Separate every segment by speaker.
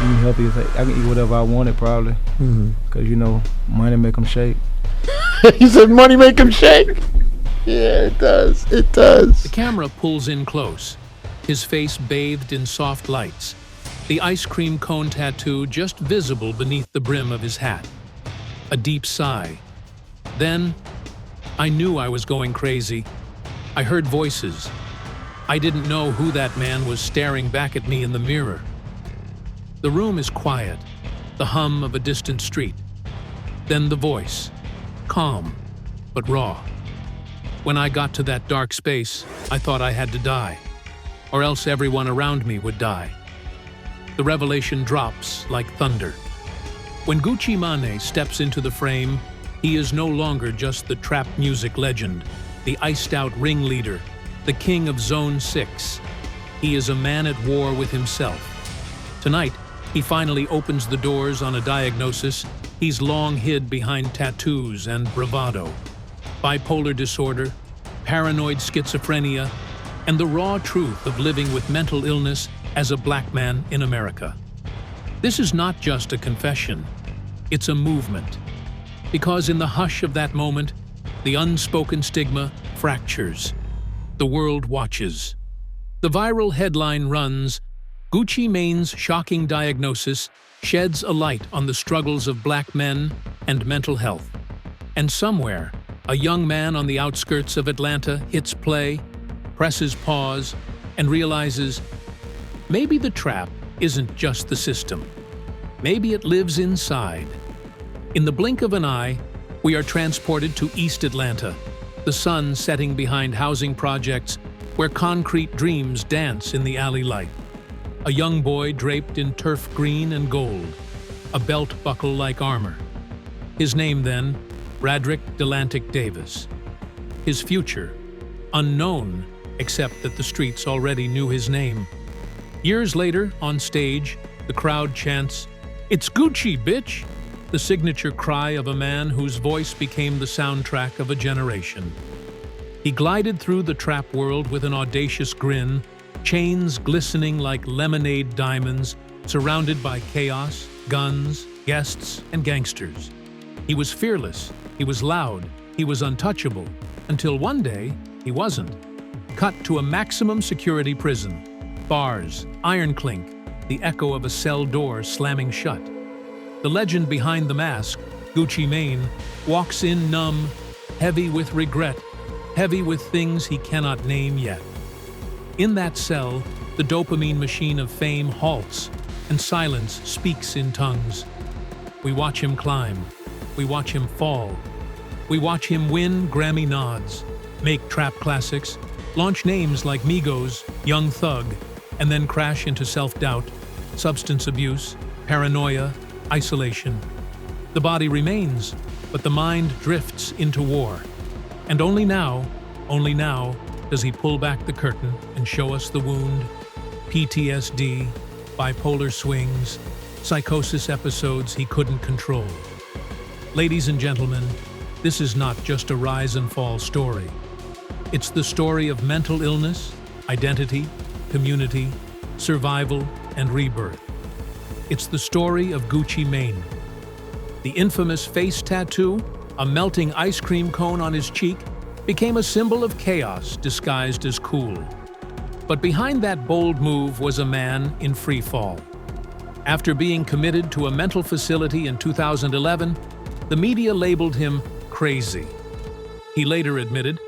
Speaker 1: eating healthy. I can eat whatever I wanted probably. Cause money make them shake.
Speaker 2: You said money make them shake? Yeah, it does. It does.
Speaker 3: The camera pulls in close, his face bathed in soft lights, the ice cream cone tattoo just visible beneath the brim of his hat. A deep sigh. Then, I knew I was going crazy. I heard voices. I didn't know who that man was staring back at me in the mirror. The room is quiet, the hum of a distant street. Then the voice, calm, but raw. When I got to that dark space, I thought I had to die, or else everyone around me would die. The revelation drops like thunder. When Gucci Mane steps into the frame, he is no longer just the trap music legend, the iced-out ringleader, the king of Zone 6. He is a man at war with himself. Tonight, he finally opens the doors on a diagnosis he's long hid behind tattoos and bravado. Bipolar disorder, paranoid schizophrenia, and the raw truth of living with mental illness as a black man in America. This is not just a confession, it's a movement. Because in the hush of that moment, the unspoken stigma fractures. The world watches. The viral headline runs, Gucci Mane's shocking diagnosis sheds a light on the struggles of black men and mental health. And somewhere, a young man on the outskirts of Atlanta hits play, presses pause, and realizes maybe the trap isn't just the system. Maybe it lives inside. In the blink of an eye, we are transported to East Atlanta, the sun setting behind housing projects where concrete dreams dance in the alley light. A young boy draped in turf green and gold, a belt buckle like armor. His name then, Radrick Delantic Davis. His future, unknown, except that the streets already knew his name. Years later, on stage, the crowd chants, "It's Gucci, bitch!" the signature cry of a man whose voice became the soundtrack of a generation. He glided through the trap world with an audacious grin, chains glistening like lemonade diamonds, surrounded by chaos, guns, guests, and gangsters. He was fearless, he was loud, he was untouchable, until one day, he wasn't. Cut to a maximum security prison. Bars, iron clink, the echo of a cell door slamming shut. The legend behind the mask, Gucci Mane, walks in numb, heavy with regret, heavy with things he cannot name yet. In that cell, the dopamine machine of fame halts, and silence speaks in tongues. We watch him climb. We watch him fall. We watch him win Grammy nods, make trap classics, launch names like Migos, Young Thug, and then crash into self-doubt, substance abuse, paranoia, isolation. The body remains, but the mind drifts into war. And only now, does he pull back the curtain and show us the wound, PTSD, bipolar swings, psychosis episodes he couldn't control. Ladies and gentlemen, this is not just a rise and fall story. It's the story of mental illness, identity, community, survival, and rebirth. It's the story of Gucci Mane. The infamous face tattoo, a melting ice cream cone on his cheek, became a symbol of chaos disguised as cool. But behind that bold move was a man in free fall. After being committed to a mental facility in 2011, the media labeled him crazy. He later admitted,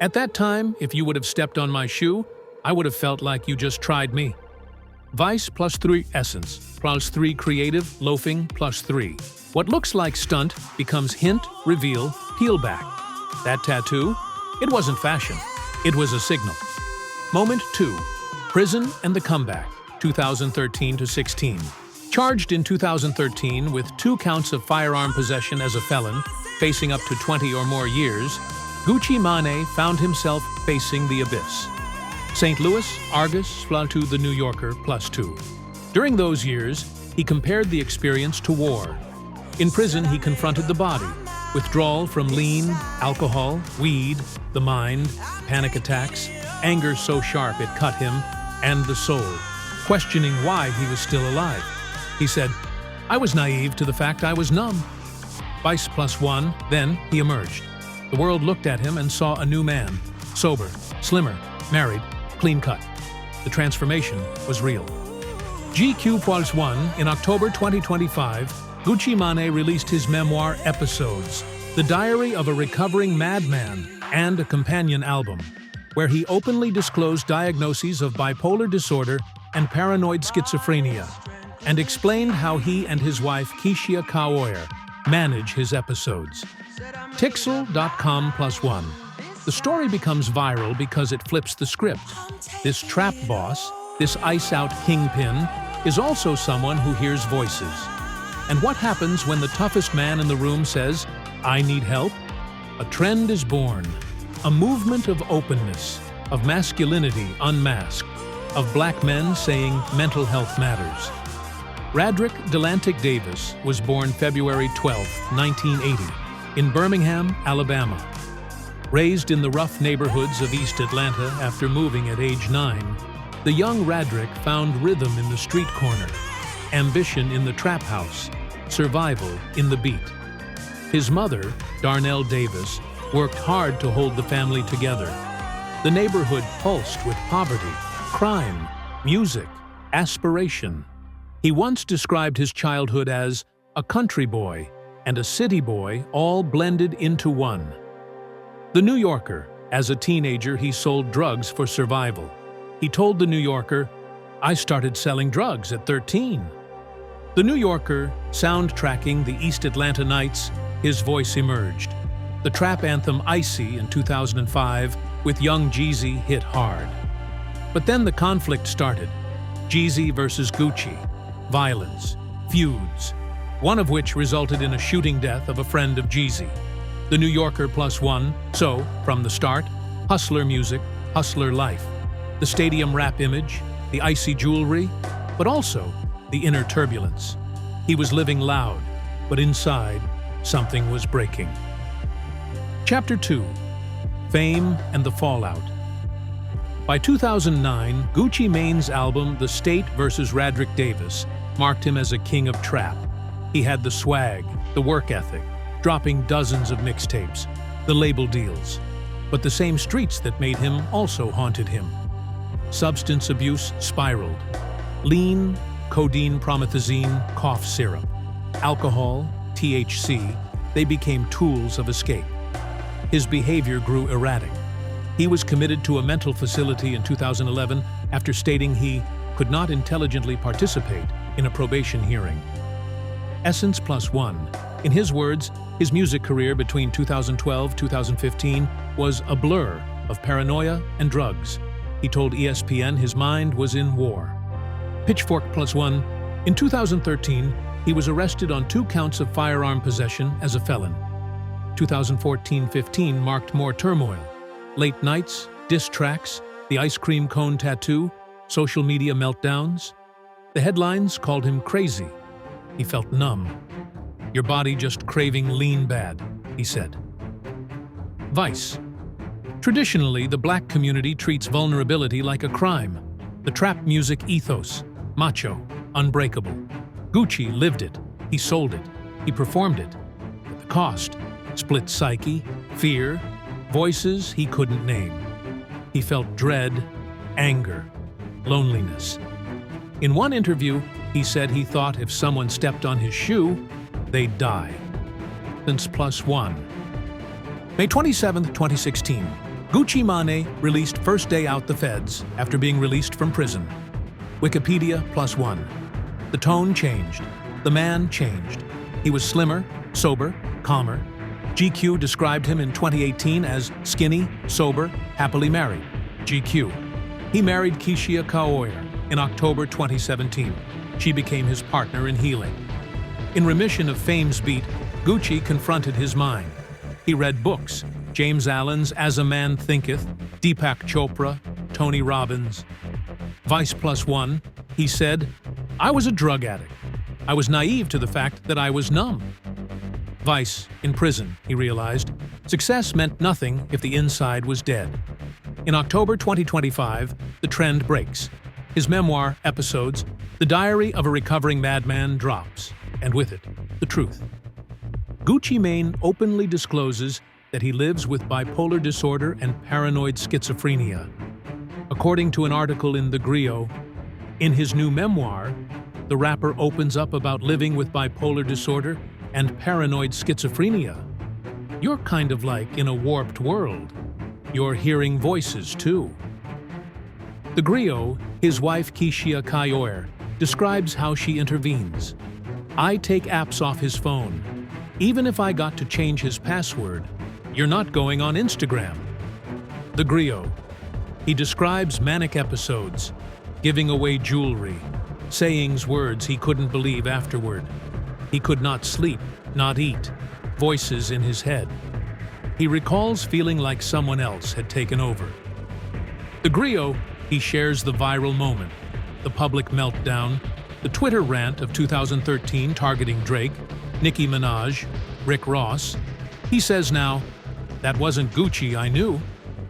Speaker 3: "At that time, if you would have stepped on my shoe, I would have felt like you just tried me." Vice plus 3 essence, plus 3 creative, loafing, plus 3. What looks like stunt becomes hint, reveal, peel back. That tattoo? It wasn't fashion. It was a signal. Moment 2. Prison and the comeback, 2013 to 16. Charged in 2013 with 2 counts of firearm possession as a felon, facing up to 20 or more years, Gucci Mane found himself facing the abyss. St. Louis, Argus, to the New Yorker, plus 2. During those years, he compared the experience to war. In prison, he confronted the body, withdrawal from lean, alcohol, weed, the mind, panic attacks, anger so sharp it cut him, and the soul, questioning why he was still alive. He said, "I was naive to the fact I was numb." Vice +1, then he emerged. The world looked at him and saw a new man, sober, slimmer, married, clean-cut. The transformation was real. GQ+1, in October 2025, Gucci Mane released his memoir Episodes, the diary of a recovering madman, and a companion album, where he openly disclosed diagnoses of bipolar disorder and paranoid schizophrenia, and explained how he and his wife Keishia Kaoir manage his episodes. Tixel.com+1. The story becomes viral because it flips the script. This trap boss, this ice-out kingpin, is also someone who hears voices. And what happens when the toughest man in the room says, "I need help"? A trend is born, a movement of openness, of masculinity unmasked, of black men saying mental health matters. Radric Delantic Davis was born February 12, 1980, in Birmingham, Alabama. Raised in the rough neighborhoods of East Atlanta after moving at age 9, the young Radric found rhythm in the street corner, ambition in the trap house, survival in the beat. His mother, Darnell Davis, worked hard to hold the family together. The neighborhood pulsed with poverty, crime, music, aspiration. He once described his childhood as a country boy and a city boy all blended into one. The New Yorker, as a teenager, he sold drugs for survival. He told The New Yorker, "I started selling drugs at 13. The New Yorker, soundtracking the East Atlanta nights, his voice emerged. The trap anthem Icy in 2005 with Young Jeezy hit hard. But then the conflict started. Jeezy versus Gucci. Violence. Feuds. One of which resulted in a shooting death of a friend of Jeezy. The New Yorker +1, so, from the start, hustler music, hustler life. The stadium rap image, the icy jewelry, but also the inner turbulence. He was living loud, but inside, something was breaking. Chapter 2. Fame and the Fallout. By 2009, Gucci Mane's album The State vs. Radric Davis marked him as a king of trap. He had the swag, the work ethic, dropping dozens of mixtapes, the label deals. But the same streets that made him also haunted him. Substance abuse spiraled. Lean, codeine, promethazine, cough syrup, alcohol, THC, they became tools of escape. His behavior grew erratic. He was committed to a mental facility in 2011 after stating he could not intelligently participate in a probation hearing. Essence +1. In his words, his music career between 2012-2015 was a blur of paranoia and drugs. He told ESPN his mind was in war. Pitchfork +1. In 2013, he was arrested on 2 counts of firearm possession as a felon. 2014-15 marked more turmoil. Late nights, diss tracks, the ice cream cone tattoo, social media meltdowns. The headlines called him crazy. He felt numb. Your body just craving lean bad, he said. Vice. Traditionally, the black community treats vulnerability like a crime. The trap music ethos, macho, unbreakable. Gucci lived it, he sold it, he performed it. But the cost, split psyche, fear, voices he couldn't name. He felt dread, anger, loneliness. In one interview, he said he thought if someone stepped on his shoe, they'd die. Essence +1. May 27, 2016, Gucci Mane released First Day Out the Feds after being released from prison. Wikipedia +1. The tone changed. The man changed. He was slimmer, sober, calmer. GQ described him in 2018 as skinny, sober, happily married. GQ. He married Keishia Kaoir in October 2017. She became his partner in healing. In remission of fame's beat, Gucci confronted his mind. He read books, James Allen's As a Man Thinketh, Deepak Chopra, Tony Robbins. Vice +1, he said, "I was a drug addict. I was naive to the fact that I was numb." Vice, in prison, he realized, success meant nothing if the inside was dead. In October 2025, the trend breaks. His memoir, Episodes, The Diary of a Recovering Madman, drops, and with it, the truth. Gucci Mane openly discloses that he lives with bipolar disorder and paranoid schizophrenia. According to an article in The Griot, in his new memoir, the rapper opens up about living with bipolar disorder and paranoid schizophrenia. You're kind of like in a warped world. You're hearing voices, too. The Griot, his wife Keishia Kayor, describes how she intervenes. I take apps off his phone. Even if I got to change his password, you're not going on Instagram. The Griot. He describes manic episodes, giving away jewelry, saying words he couldn't believe afterward. He could not sleep, not eat, voices in his head. He recalls feeling like someone else had taken over. The Griot, he shares the viral moment, the public meltdown, the Twitter rant of 2013 targeting Drake, Nicki Minaj, Rick Ross. He says now, "That wasn't Gucci I knew.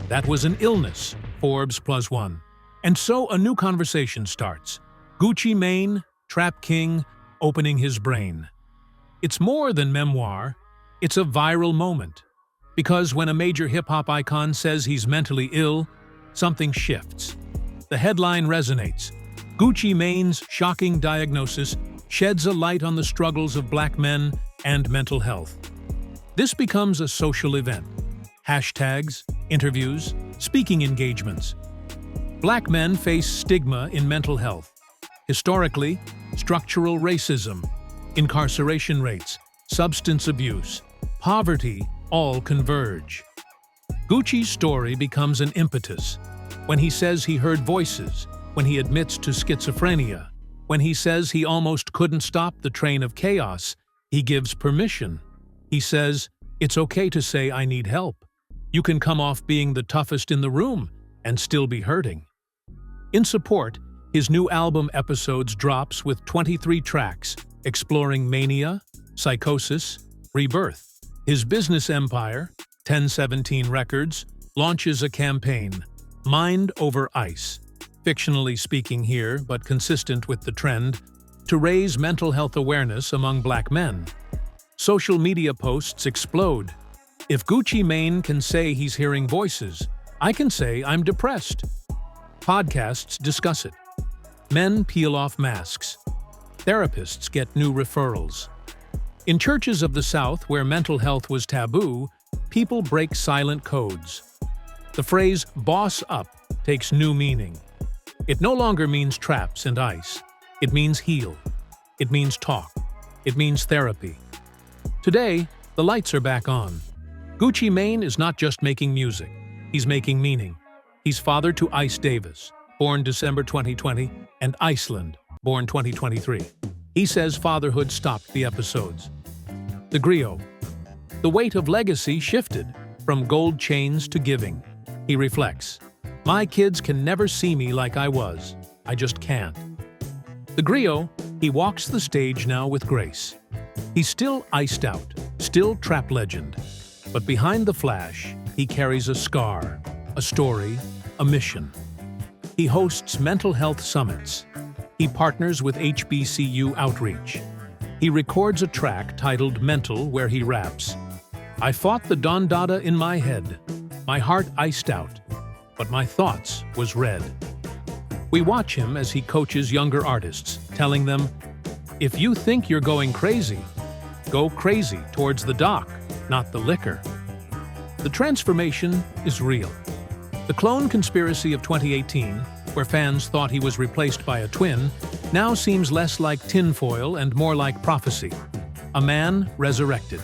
Speaker 3: That was an illness, Forbes +1." And so a new conversation starts. Gucci Mane, Trap King, opening his brain. It's more than memoir, it's a viral moment. Because when a major hip-hop icon says he's mentally ill, something shifts. The headline resonates. Gucci Mane's shocking diagnosis sheds a light on the struggles of black men and mental health. This becomes a social event. Hashtags, interviews, speaking engagements. Black men face stigma in mental health. Historically, structural racism, incarceration rates, substance abuse, poverty all converge. Gucci's story becomes an impetus. When he says he heard voices, when he admits to schizophrenia, when he says he almost couldn't stop the train of chaos, he gives permission. He says, it's okay to say I need help. You can come off being the toughest in the room and still be hurting. In support, his new album Episodes drops with 23 tracks, exploring mania, psychosis, rebirth. His business empire, 1017 Records, launches a campaign, Mind Over Ice, fictionally speaking here, but consistent with the trend, to raise mental health awareness among black men. Social media posts explode. If Gucci Mane can say he's hearing voices, I can say I'm depressed. Podcasts discuss it. Men peel off masks. Therapists get new referrals. In churches of the South where mental health was taboo, people break silent codes. The phrase boss up takes new meaning. It no longer means traps and ice. It means heal. It means talk. It means therapy. Today, the lights are back on. Gucci Mane is not just making music. He's making meaning. He's father to Ice Davis, born December 2020, and Iceland, born 2023. He says fatherhood stopped the episodes. The Griot. The weight of legacy shifted from gold chains to giving. He reflects, my kids can never see me like I was. I just can't. The Griot, he walks the stage now with grace. He's still iced out, still trap legend. But behind the flash, he carries a scar, a story, a mission. He hosts mental health summits. He partners with HBCU Outreach. He records a track titled Mental where he raps, I fought the Don Dada in my head. My heart iced out, but my thoughts was red. We watch him as he coaches younger artists, telling them, if you think you're going crazy, go crazy towards the doc, not the liquor. The transformation is real. The clone conspiracy of 2018, where fans thought he was replaced by a twin, now seems less like tinfoil and more like prophecy. A man resurrected.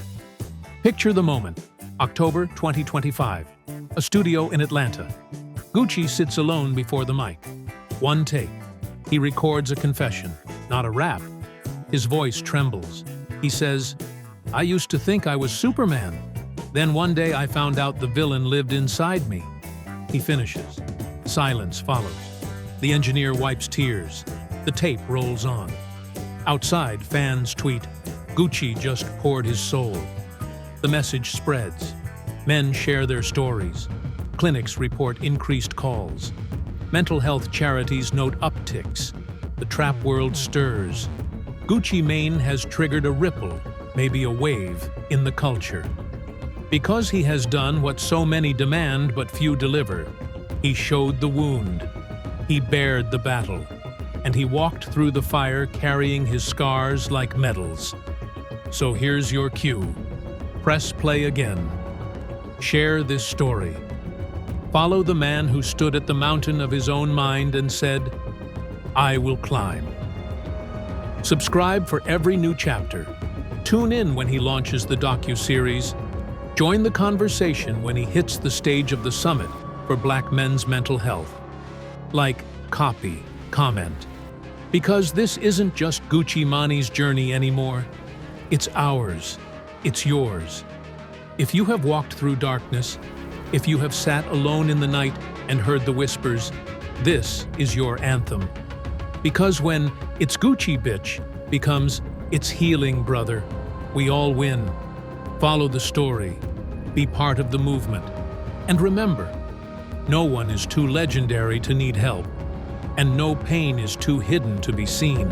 Speaker 3: Picture the moment, October 2025, a studio in Atlanta. Gucci sits alone before the mic. One take. He records a confession, not a rap. His voice trembles. He says, I used to think I was Superman. Then one day I found out the villain lived inside me. He finishes. Silence follows. The engineer wipes tears. The tape rolls on. Outside, fans tweet, Gucci just poured his soul. The message spreads. Men share their stories. Clinics report increased calls. Mental health charities note upticks. The trap world stirs. Gucci Mane has triggered a ripple, maybe a wave, in the culture. Because he has done what so many demand but few deliver. He showed the wound. He bared the battle. And he walked through the fire carrying his scars like medals. So here's your cue. Press play again. Share this story. Follow the man who stood at the mountain of his own mind and said, "I will climb." Subscribe for every new chapter. Tune in when he launches the docu-series. Join the conversation when he hits the stage of the summit for Black men's mental health. Like, copy, comment. Because this isn't just Gucci Mane's journey anymore. It's ours. It's yours. If you have walked through darkness, if you have sat alone in the night and heard the whispers, this is your anthem. Because when "It's Gucci, bitch" becomes "It's healing, brother," we all win. Follow the story. Be part of the movement. And remember, no one is too legendary to need help, and no pain is too hidden to be seen.